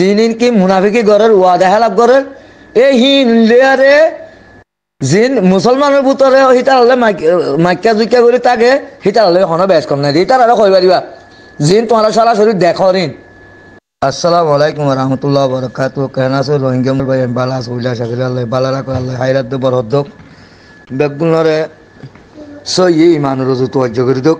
জিনিন কি মুনাফিকি গরের ওয়াদা হেলাপ গরের এই হিন লেয়ারে জিন মুসলমানের ভিতরে হিতার হলে মাইকা জুইকা করে তাকে হিতার হলে হন বেশ কম নাই হিতার আরো কই পারিবা জিন তোমার সরাসরি দেখো রিন আসসালামু আলাইকুম ওয়া রাহমাতুল্লাহি ওয়া বারাকাতুহু কেন আছো রোহিঙ্গা ভাই বালা সুইলা শাকিল আল্লাহ বালা রাখো আল্লাহ হায়রাত দে বরহদ বেগুনরে সই ইমান রজু তোয়াজ্জ করে দক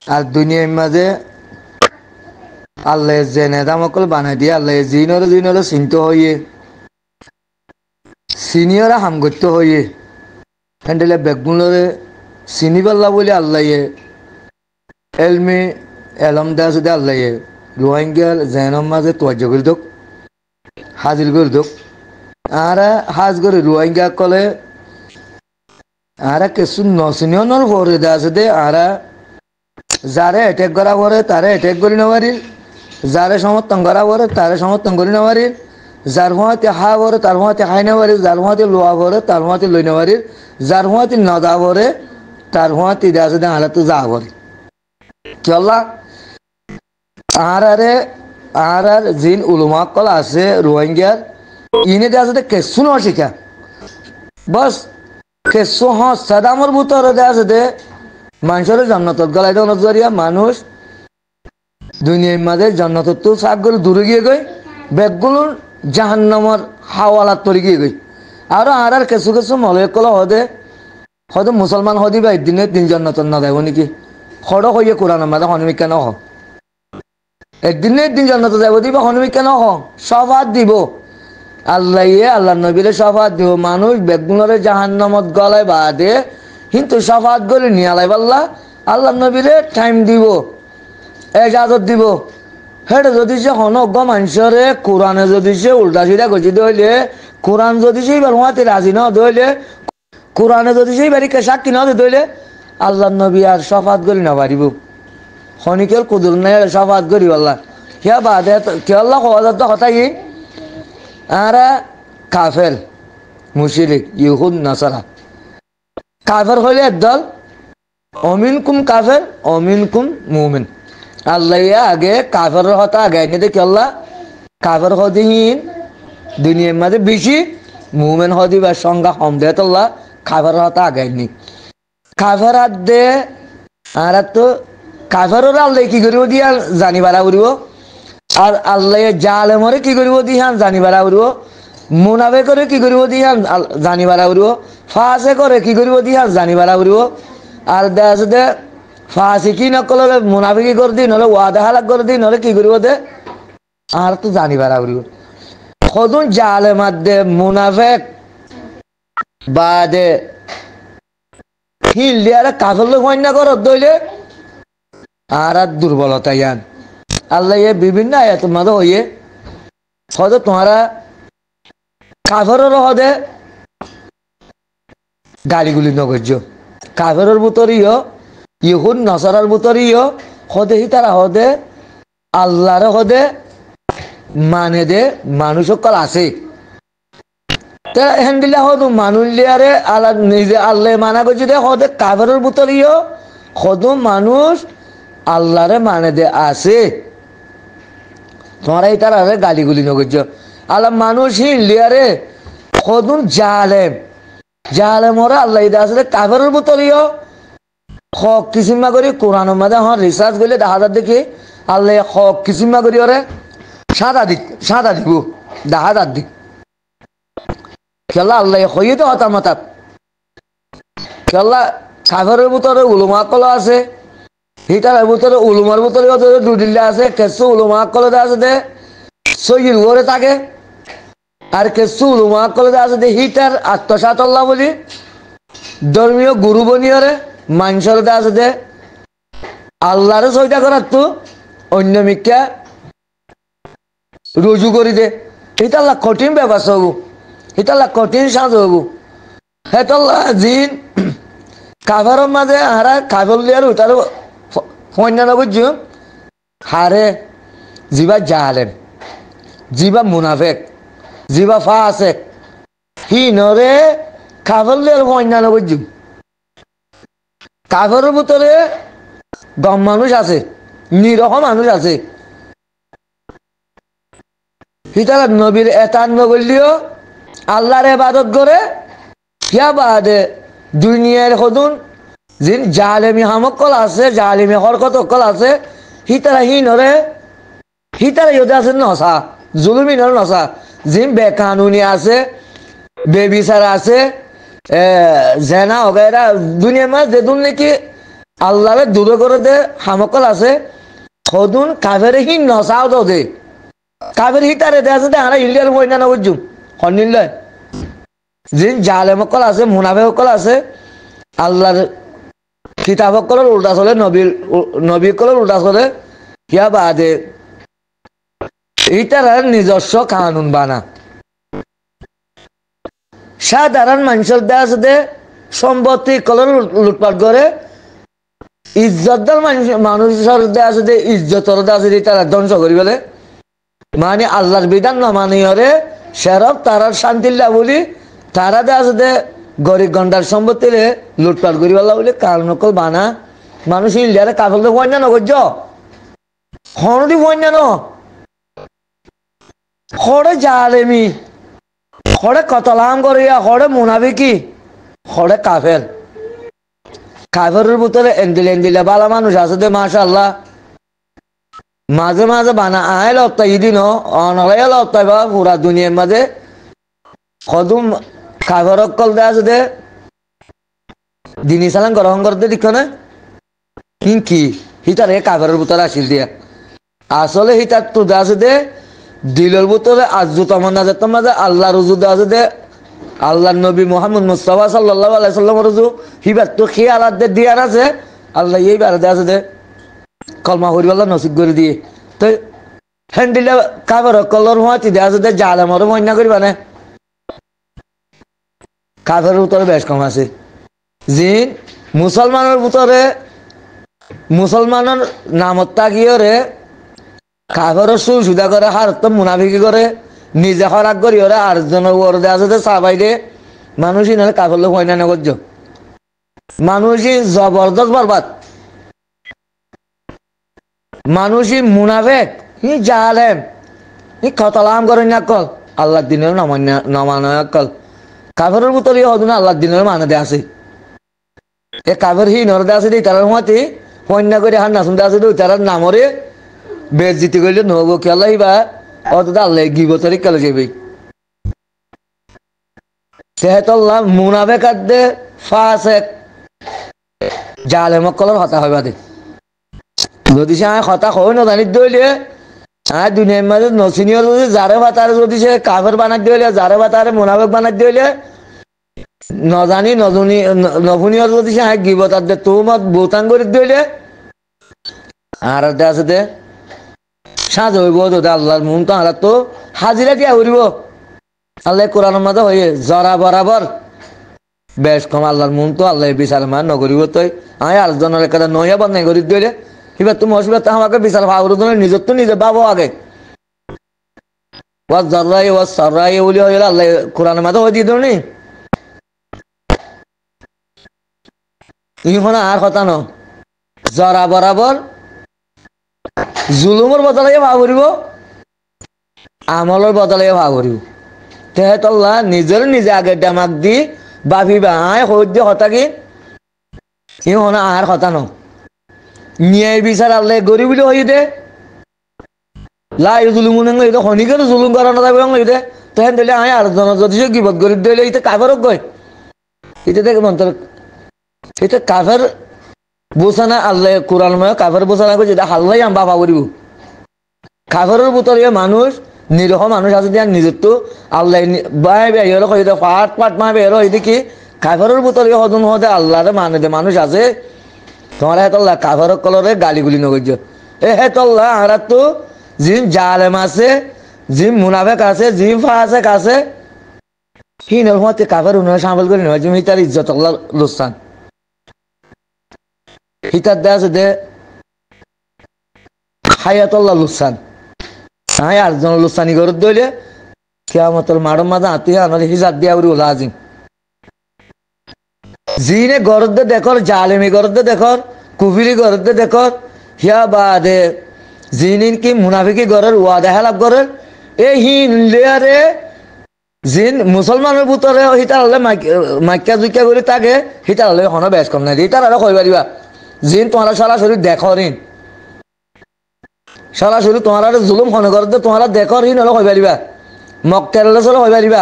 আর দুনিয়ার মাঝে আল্লাহ যে নেদামকল বানাই দিয়ে আল্লাহ জিনরে চিন্ত হইয়ে সিনিয়রা হামগত্য হইয়ে হ্যান্ডেলে বেগুনরে চিনি পাল্লা বলে আল্লাহ এলমি এলম দাস দে আল্লাহ রোহিঙ্গার জেনের মাঝে তোয়াজ্জ করে দক হাজির করে দক আর হাজ করে রোহিঙ্গা কলে আর কিছু নসিনিয়র পরে দে আছে দে আর যারে অ্যাটেক করা পরে তারে অ্যাটেক করে নেওয়ারিল যারে সমর্থন করা পরে তারে সমর্থন করে নেওয়ারিল যার ভুয়াতে হা পরে তার ভুয়াতে খাই নেওয়ারিল যার ভুয়াতে লোয়া পরে তার ভুয়াতে লই নেওয়ারিল যার ভুয়াতে নদা পরে তার ভুয়াতে দে আছে দে আর তো যা পরে চল্লা আর জিন উলুমা কল আছে রোহিঙ্গার ইনে দে আছে দে কেসু ন শিখা বস কেসু হ সাদামর ভিতরে দে আছে দে মানুষের জন্নতত গলাই দেওয়ার জরিয়া মানুষ দুনিয়ার মাঝে জন্নতত তো সাক করে দূরে গিয়ে গই বেগগুলোর জাহান্নামর হাওয়ালাত তরি গিয়ে গই আর কিছু কিছু মলয় কল হদে মুসলমান হদি বা একদিনে দিন জন্নতত না দেব নাকি খড় হইয়ে কোরআন মাঝে হনুমিকা ন হ একদিনে দিন জন্নত যাব দিব হনুমিকা ন হ সবাদ দিব আল্লাহ নবীরে সফাত দিব মানুষ বেগুনরে জাহান্নামত গলায় বাদে কিন্তু সফাত করে নিয়ালাই আল্লাহ নবীরে টাইম দিব এজাজত দিব হেটে যদি সে হনজ্ঞ মানুষরে কোরআনে যদি সে উল্টা সিধা গছি দইলে কোরআন যদি সেই বার হওয়াতে রাজি না দইলে কোরআনে যদি সেই বাড়িকে সাক্ষী না দইলে আল্লাহ নবী আর সফাত করি না পারিব হনিকের কুদুর নাই সফাত করি আল্লাহ হিয়া বাদে কে আল্লাহ হওয়া তো হতাই আর কাফের মুশরিক ইহুদ নাসারা কাফের হইলে একদল অমিন কুম কাফের অমিন কুম মুমিন আল্লাহ আগে কাফের হতা আগে এনে দেখি আল্লাহ কাফের হদিহীন দুনিয়ার মাঝে বেশি মুমিন হদি বা সংজ্ঞা কম দে আল্লাহ কাফের হতা আগে নি কাফের হাত দে আর তো কাফের আল্লাহ কি করিব দিয়া জানি বাড়া উড়িব আর আল্লাহ জালেমরে কি করিব দিহান জানি বাড়া উড়িব মুনাফে করে কি করিব দিহান জানি বাড়া উড়িব ফাঁসে করে কি করিব দিহান জানি বাড়া উড়িব আর দেশ দে ফাঁসি কি নকলে মুনাফিকি করে দি নহলে ওয়াদা হালাক করে দি নহলে কি করিব দে আর তো জানি বাড়া উড়িব সদুন জালে মাদে মুনাফেক বাদে হিল দিয়ে কাফের লোক হন্যা করত দইলে আর দুর্বলতা ইয়ান আল্লাহ বিভিন্ন আয়াত মাঝে হইয়ে হয়তো তোমারা কাফেরও হদে গালিগুলি নগর্য কাফেরের ভিতরেও ইহুদ নসরার ভিতরেও হদে হি তারা হদে আল্লাহর হদে মানে দে মানুষ সকল আছে হ্যান্ডিলে হদু মানুষ লিয়ারে আল্লাহ নিজে আল্লাহ মানা করছে দে হদে কাফেরের ভিতরেও হদু মানুষ আল্লাহরে মানে দে আছে তোমরা এই তারা গালিগুলি নগর্য আল্লাহ মানুষ হিলিয়ারে খদুন জালেম ওরা আল্লাহ ইদা আসলে কাফের ভিতরেও হক কিসিমা করি কোরআনের মাঝে হন রিসার্চ করলে দেখা যার দেখি আল্লাহ হক কিসিমা করি ওরে সাদা দিব দেখা যার দিক খেলা আল্লাহ হইয়ে তো হতার মাতাত খেলা কাফের ভিতরে উলুমা কল আছে হিটার ভিতরে উলুমার ভিতরে দুদিল্লা আছে কেসু উলুমা কলে আছে দে সইল ঘরে থাকে আর কেসু উলুমা কলে আছে দে হিটার আত্মসাতল্লা বলি ধর্মীয় গুরু বনিয়রে মানুষের আছে দে আল্লাহরে সইটা করার তো অন্য মিকা রুজু করি দে হিটাল্লা কঠিন ব্যবস্থা হবো হিটাল্লা কঠিন সাজ হবো হেতল্লা জিন কাফের মাঝে হারা কাফের লিয়ার উঠার ফন্যানো বুঝছো হারে জিবা জালেম জিবা মুনাফেক জিবা ফাসেক হি নরে কাফের ফন্যানো বুঝছো কাফেরের ভিতরে গম মানুষ আছে নিরহ মানুষ আছে হিতারা নবীর এতান্ন করলিও আল্লাহর ইবাদত করে কিয়া বাদে দুনিয়ার হদুন জিন জালেমি হামকল আছে জালেমি হরকত অকল আছে হিতারা হিনরে হিতারা ইউদা আছে নসা জুলুমি নর নসা জিন বেকানুনি আছে বেবিচার আছে জেনা ওগেরা দুনিয়ার মাঝ যেদুন নাকি আল্লাহরে দূরে করে দে হামকল আছে হদুন কাভেরে হি নসাও তো দে কাভের হিতারে দে আছে দে আরা ইলিয়ার বইনা না বুঝুম হনিল্লাই জিন জালেমকল আছে মুনাফেকল আছে আল্লাহর কিতাবকলের উল্টা চলে নবীকলের উল্টা চলে কিয়া বাদে ইতার নিজস্ব কানুন বানা সাধারণ মানুষের দেশ দে সম্পত্তি কলর লুটপাট করে ইজ্জতদার মানুষের দেশ দে ইজ্জতর দেশ তারা ধ্বংস করি বলে মানে আল্লাহর বিধান না মানি হরে সেরব তারার শান্তিল্লা বলি তারা দেশ দে গরিব গন্ডার সম্পত্তি লুটপাট করি বলা বলে কারণ বানা মানুষ ইন্ডিয়ারে কাগজ বন্যা নগর্য হরদি বন্যা ন হরে জালেমি হরে কতলাম করিয়া হরে মুনাফিকি হরে কাফের কাফেরের ভিতরে এন্দিলে বালা মানুষ আছে দে মাশাআল্লাহ মাঝে মাঝে বানা আয় লত্তা ইদিন অনলাইন লত্তা বা পুরা দুনিয়ার মাঝে কদম কাফেরক কল দে আছে দে দিনী সালাম গ্রহণ করতে দিক না কি হিতারে কাফেরের ভিতরে আসিল দিয়া আসলে হিতার তো দে আছে দে দিলের ভিতরে আজু তমন্না যেত মাঝে আল্লাহ রুজু দে আছে দে আল্লাহ নবী মোহাম্মদ মুস্তাফা সাল্লাল্লাহু আলাইহি সাল্লাম রুজু হিবার তো খেয়ালাত দে দিয়ার আছে আল্লাহ এইবার দে আছে দে কলমা করি আল্লাহ নসিব করে দিয়ে তো হ্যান্ডিলে কাফেরক কলর হওয়াতি দে আছে দে জালেমর মন্না করিবা না কাফের ভিতরে বেশ কম আছে জিন মুসলমানের ভিতরে মুসলমানের নামত তাকিয়রে কাফের সুবিধা করে হারত মুনাফিকি করে নিজে খরাক করি ওরে আর জনের ওরে আছে চাবাই দে মানুষই নাহলে কাফের লোক হয় না করছ মানুষই জবরদস্ত বরবাদ মানুষই মুনাফেক ই জালেম ই খতলাম করে না কল আল্লাহ দিনের নমানয় কল কাফের ভিতরে হদ না আল্লাহ দিনের মানে দে আছে এ কাফের হি নরদে আছে তার মতে কন্যা করে হার নাচুন আছে তার নামরে বেজ জিতে গেলে নহব খেলাই বা অত আল্লাহ গিবতরি কেলে যাবে সেহেতল্লাহ মুনাফেক আদে ফাসেক জালেমক কলর হতা হয় বাদে যদি সে হতা হয় না জানি দইলে দুনিয়ার মাঝে নচিনীয় যদি যারে ভাতারে যদি সে কাফের বানাই দিলে যারে ভাতারে মুনাফেক বানাই দিলে নজানি নজনী নভুনীয় যদি সে গিবতার দে তোমার বোতান করে দিলে আর আছে দে সাজ হইব তো আল্লাহর মন তো আর তো হাজিরা দিয়া করিব আল্লাহ কোরআনের মাঝে হয়ে জরা বরাবর বেশ কম আল্লাহর মন তো আল্লাহ বিচার মান নকরিব তই আমি আরেকজনের একটা নয়া বন্যাই করি দিলে এবার তুমি অসুবিধা আমাকে বিচার ভাবর নিজের তো নিজে ভাবো আগে ওয়াজ জরাই ওয়াজ সরাই বলি হইলে আল্লাহ কোরআনের মাঝে হয়ে দিয়ে দিনি ইহনা আর কথা ন জরা বরাবর জুলুমের বদলে ভাগ করিব আমলের বদলে ভাগ করিব তেহেতল্লা নিজের নিজে আগে ডামাক দি ভাবিবা আয় সহ্য হতা কি ইহনা আর কথা ন ন্যায় বিচার আল্লাহ গরি বলে হই দে লাই জুলুম শনিকের জুলুম করা না যাবে দে তেহেন দিলে আয় আর জন যদি গিবত গরিব দিলে এটা কাফেরক গয় এটা দেখে মন্তর এটা কাফের বোঝানা আল্লাহ কোরআন ময় কাফের বোঝানা করে যেটা আল্লাহ আমি বাবা করিব কাফের ভিতরে মানুষ নিরহ মানুষ আছে দিয়া নিজের তো আল্লাহ বাই বের হয়ে পাট পাট মা বের হয়ে দেখি কাফের ভিতরে হদন হতে আল্লাহর মানে দে মানুষ আছে তোমার হেতল্লা কাফের কলরে গালিগুলি নগর্য এ হেতল্লা আর তো জিম জালেম আছে জিম মুনাফেক আছে জিম ফাসেক আছে হিনের মতে কাফের উন্নয়ন সামিল করে নেওয়া জিম হিতার ইজ্জত আল্লাহ লোসান হিতার দে আছে দে হায়াতল্লাহ লুসান হাই আরেকজন লুসানি করে দইলে কিয়ামতের মাড়ম মাঝে আত্মীয় আনার হিসাব দিয়া উড়ি ওলা আজিম জিনে গরদে দেখর জালেমি গরদে দেখর কুফিরি গরদে দেখর হিয়া বাদে জিনিন কি মুনাফিকি গরের ওয়াদা হেলাপ গরের এই হিন লেয়ারে জিন মুসলমানের ভিতরে হিতার হলে মাইকা জুইকা করে তাকে হিতার হলে হন বেশ কম নাই হিতার আরো কই পারিবা জিন তোমার সরাসরি দেখো ঋণ সরাসরি তোমার জুলুম হন করতে তোমার দেখো ঋণ হলে কই পারিবা মক্তেরলে চলে কই পারিবা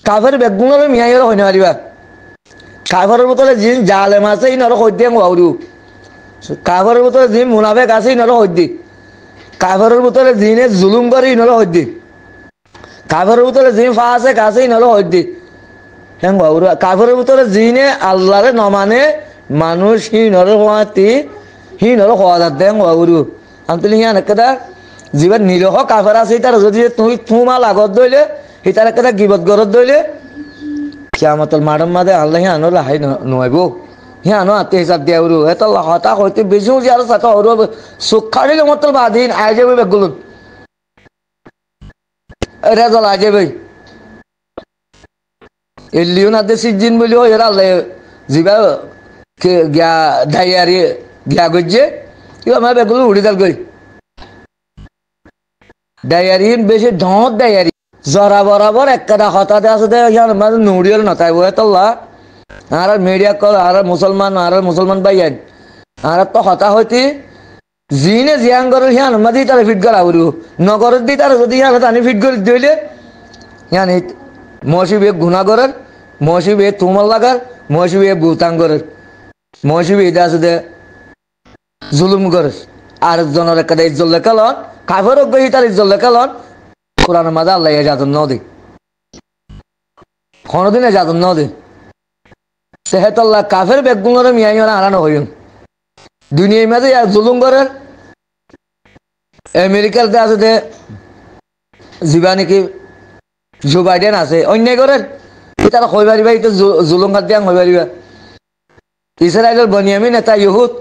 কাফের বেগুনের মিয়াইরে হইতে পারিবা কাফের ভিতরে জিন জালেম আছে ইন হলে কই দিয়ে গাউরু কাফের ভিতরে জিন মুনাফেক আছে ইন হলে কই দি কাফের ভিতরে জিনে জুলুম করে ইন হলে কই দি কাফের ভিতরে জিন ফাসে কাছে ইন হলে কই দি হ্যাঁ গাউরু কাফের ভিতরে জিনে আল্লাহরে নমানে মানুষ হিন হলে হওয়াতি হিন হলে হওয়া যাতে গাউরু আমি তুলি হিয়ান একটা জীবন নিরহ কাফের আছে তার যদি তুই তোমার লাগত দইলে হিতার একটা গিবত গরত দইলে কিয়ামতল মাডম মাদে আল্লাহ হিয়ানো লাহাই নয়ব হিয়ানো আতে হিসাব দিয়া উরু এত হতা হইতে বেশি উজি আর সাথে হরু সুখাড়িলে মতল বাদিন আই যাবে বেগুলুন এরা জল আই যাবে এলিও না দেশি জিন বলিও এরা আল্লাহ জিবা গিয়া ডাইয়ারি গিয়া গজ্জে কিবা আমার বেগুলো উড়ি দাল গই ডাইয়ারি বেশি ঢত ডাইয়ারি জরা বরাবর একটা হতাতে আছে মাঝে নুড়িয়াল নতাইব এতল্লা আর মিডিয়া কল আর মুসলমান বাইয়ান আর তো হতা হইতি জিনে জিয়ান করে হিয়ান মাঝে তারা ফিট করা উড়ু নগরের দি তারা যদি হিয়ান টানি ফিট করে দিলে হিয়ান মসিবে গুণা করেন মসিবে তুমল লাগার মসিবে বুতাং করেন মসিবে এটা আছে দে জুলুম করে আরেকজনের একটা ইজ্জত লেখালন কাফের গই তার ইজ্জত লেখালন কোরআনের মাঝে আল্লাহ এজাজত ন দে কোনদিন এজাজত ন দে সেহেতল্লাহ কাফের বেগুনের মিয়াইনা আনানো হইন দুনিয়ার মাঝে জুলুম করেন আমেরিকাতে আছে দে জিবা নাকি জো বাইডেন আছে অন্যায় করেন তারা হই পারিবা এটা জুলুম খাত দিয়া হই পারিবা ইসরায়েলের বনিয়ামিন নেতা ইহুদ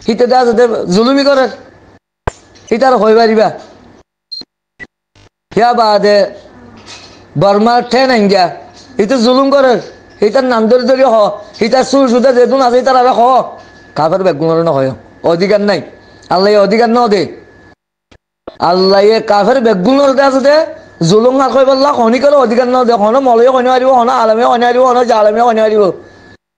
হিতে আছে দে জুলুমি করেন এটা হই পারিবা হিয়া বাদে বর্মার ঠেন আইঙ্গা এটা জুলুম করে এটার নাম ধরে ধরে হ এটা সুর সুদা যেতুন আছে তার আর হ কাফের বেগুনের ন হয় অধিকার নাই আল্লাহ অধিকার ন দে আল্লাহ কাফের বেগুনের আছে দে জুলুম আর কই বললা খনি করে অধিকার ন দে হন মলয় কইনা পারিব হন আলমে কইনা পারিব হন জালেমে কইনা পারিব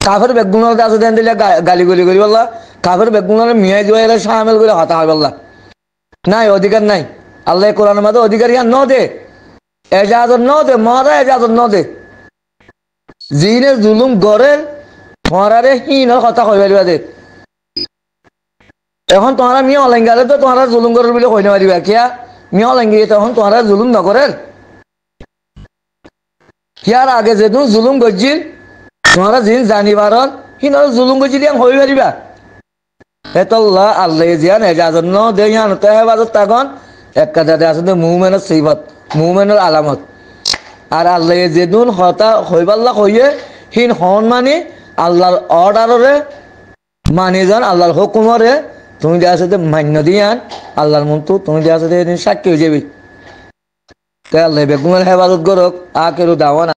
কাফের বেগুনের আছে দেন দিলে গালি গলি করি বললা কাফের বেগুনের মিয়াই জয় এর শামিল করে হতা হয় বললা নাই অধিকার নাই আল্লাহ কোরআনের মধ্যে অধিকার ইয়া ন দে এজাজত ন দে মহারা এজাজত ন দে জিনে জুলুম গড়ে তোমারে হিনের কথা কই পারিবা দে এখন তোমারা মিয়া অলঙ্গারে তো তোমারা জুলুম করে বলে কইনা পারিবা কিয়া মিয়া অলঙ্গি তখন তোমারা জুলুম নকরে কিয়ার আগে যেহেতু জুলুম গজিল তোমারা জিন জানিবার হিনের জুলুম গজিল হই পারিবা এতল্লাহ আল্লাহ জিয়ান এজাজত ন দে ইয়ান তেহেবাজত তখন একটা দাদা আছে মুমেনের সিফত মুমেনের আলামত আর আল্লাহ যেদিন হতা হইবাল্লা হইয়ে হিন হন মানে আল্লাহর অর্ডারে মানে যান আল্লাহর হুকুমরে তুমি যে আছে মান্য দিয়ান আল্লাহর মন্তু তুমি যে আছে সাক্ষী হয়ে যাবি তাই আল্লাহ বেগুনের হেফাজত করক আখেরু দাওয়ানা।